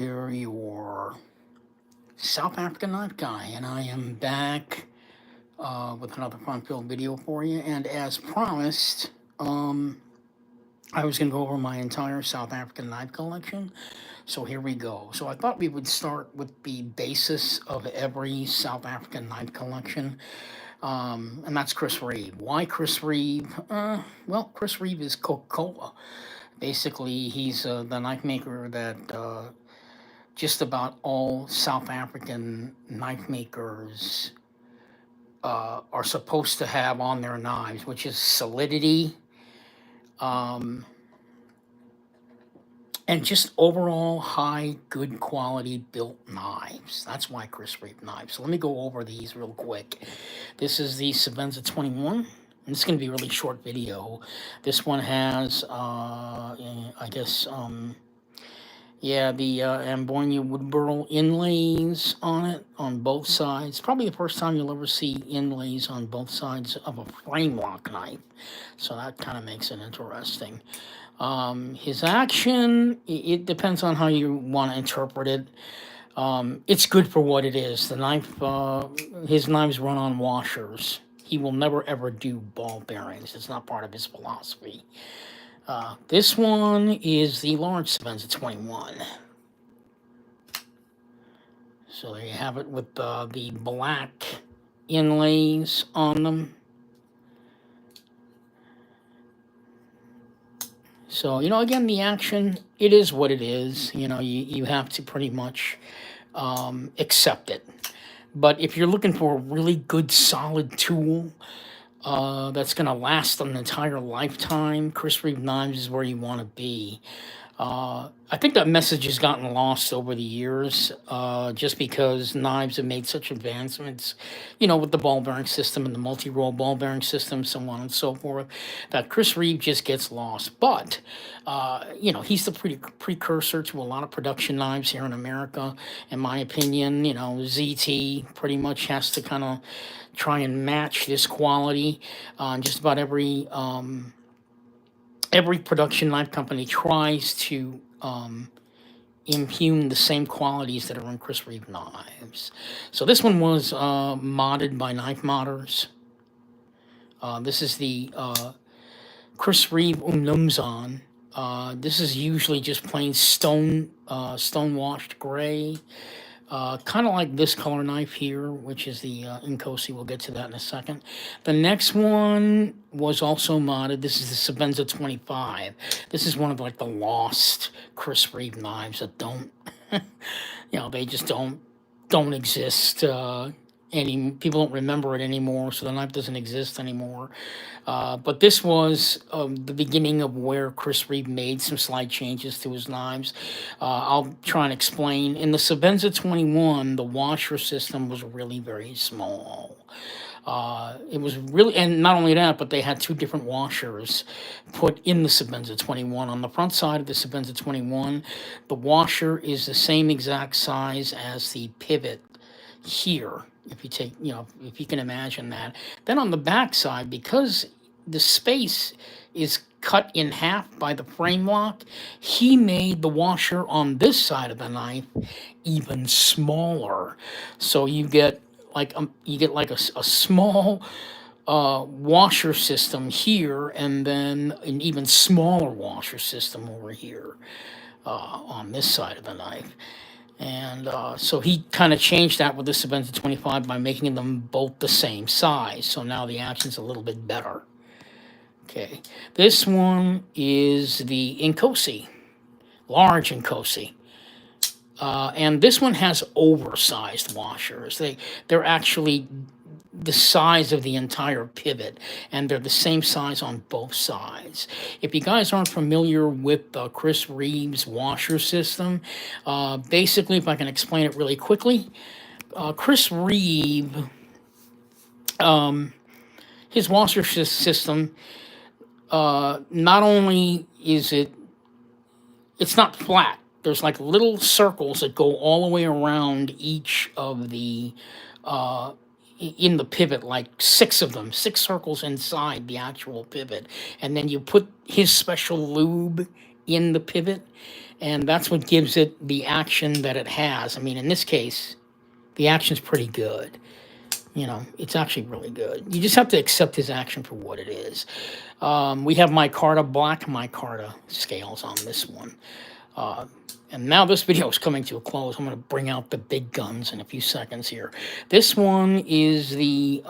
Here, your South African knife guy, and I am back with another fun-filled video for you. And as promised, I was going to go over my entire South African knife collection. So here we go. So I thought we would start with the basis of every South African knife collection, and that's Chris Reeve. Why Chris Reeve? Well, Chris Reeve is Coca-Cola. Basically, he's the knife maker that just about all South African knife makers are supposed to have on their knives, which is solidity um, and just overall high, good quality built knives. That's why Chris Reeve knives. So let me go over these real quick. This is the Sebenza 21. And it's going to be a really short video. This one has, I guess, yeah, the Ambonia wood burl inlays on it on both sides. Probably the first time you'll ever see inlays on both sides of a frame lock knife. So that kind of makes it interesting. His action, it depends on how you want to interpret it. It's good for what it is. The knife, his knives run on washers. He will never ever do ball bearings. It's not part of his philosophy. This one is the large Sebenza 21. So there you have it with the black inlays on them. So, again, the action, it is what it is. You have to pretty much accept it. But if you're looking for a really good, solid tool that's going to last an entire lifetime, Chris Reeve Knives is where you want to be. I think that message has gotten lost over the years, just because knives have made such advancements, with the ball bearing system and the multi-roll ball bearing system, so on and so forth, that Chris Reeve just gets lost. But, he's the precursor to a lot of production knives here in America, in my opinion. ZT pretty much has to kind of try and match this quality. Just about every production knife company tries to impugn the same qualities that are in Chris Reeve knives. So this one was modded by knife modders. This is the Chris Reeve Umnumzan. This is usually just plain stone washed gray. Kind of like this color knife here, which is the Inkosi. We'll get to that in a second. The next one was also modded. This is the Sebenza 25. This is one of like the lost Chris Reeve knives that don't, they just don't exist. People don't remember it anymore, so the knife doesn't exist anymore. But this was the beginning of where Chris Reeve made some slight changes to his knives. I'll try and explain. In the Sebenza 21, the washer system was really very small. It was really, and not only that, but they had two different washers put in the Sebenza 21. On the front side of the Sebenza 21, the washer is the same exact size as the pivot here, if you take, if you can imagine that. Then on the back side, because the space is cut in half by the frame lock, he made the washer on this side of the knife even smaller. So you get like a small washer system here, and then an even smaller washer system over here on this side of the knife. And so he kind of changed that with the Sebenza 25 by making them both the same size. So now the action's a little bit better. Okay, this one is the Inkosi, large Inkosi. And this one has oversized washers. They're actually the size of the entire pivot, and they're the same size on both sides. If you guys aren't familiar with Chris Reeve's washer system, basically, if I can explain it really quickly, Chris Reeve, his washer system, not only is it's not flat. There's like little circles that go all the way around each of the in the pivot, like 6 of them, 6 circles inside the actual pivot. And then you put his special lube in the pivot, And that's what gives it the action that it has. I mean, in this case, the action's pretty good. You know, it's actually really good. You just have to accept his action for what it is. We have micarta, black micarta scales on this one. And now this video is coming to a close. I'm going to bring out the big guns in a few seconds here. This one is the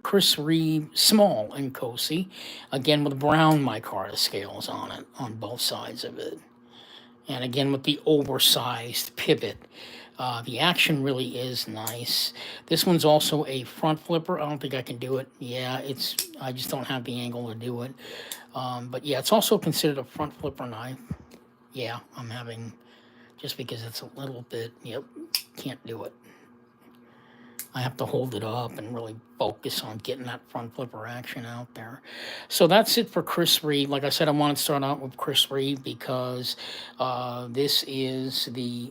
Chris Reeve Small and Cosi, again with brown micarta scales on it, on both sides of it. And again with the oversized pivot. The action really is nice. This one's also a front flipper. I don't think I can do it. Yeah, I just don't have the angle to do it. But yeah, it's also considered a front flipper knife. Yeah, I'm having, just because it's a little bit, yep, can't do it. I have to hold it up and really focus on getting that front flipper action out there. So that's it for Chris Reeve. Like I said, I wanted to start out with Chris Reeve because this is the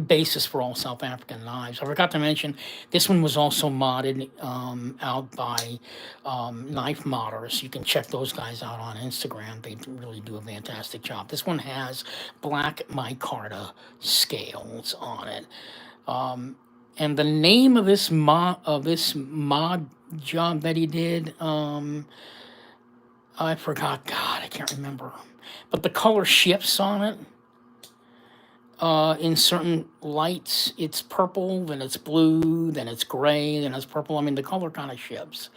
basis for all South African knives. I forgot to mention, this one was also modded out by Knife Modders. You can check those guys out on Instagram. They really do a fantastic job. This one has black micarta scales on it. And the name of this mod job that he did, I forgot. God, I can't remember. But the color shifts on it. In certain lights, it's purple, then it's blue, then it's gray, then it's purple. I mean, the color kind of shifts.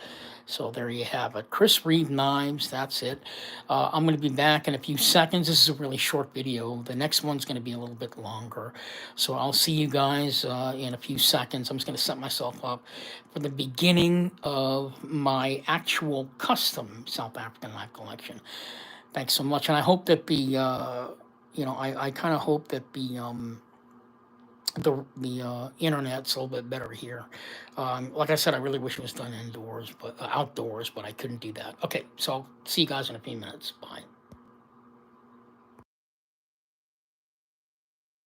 So there you have it. Chris Reeve Knives, that's it. I'm going to be back in a few seconds. This is a really short video. The next one's going to be a little bit longer. So I'll see you guys in a few seconds. I'm just going to set myself up for the beginning of my actual custom South African knife collection. Thanks so much. And I hope that the... you know, I kind of hope that the internet's a little bit better here. Like I said, I really wish it was done indoors, but outdoors, but I couldn't do that. Okay, so I'll see you guys in a few minutes. Bye.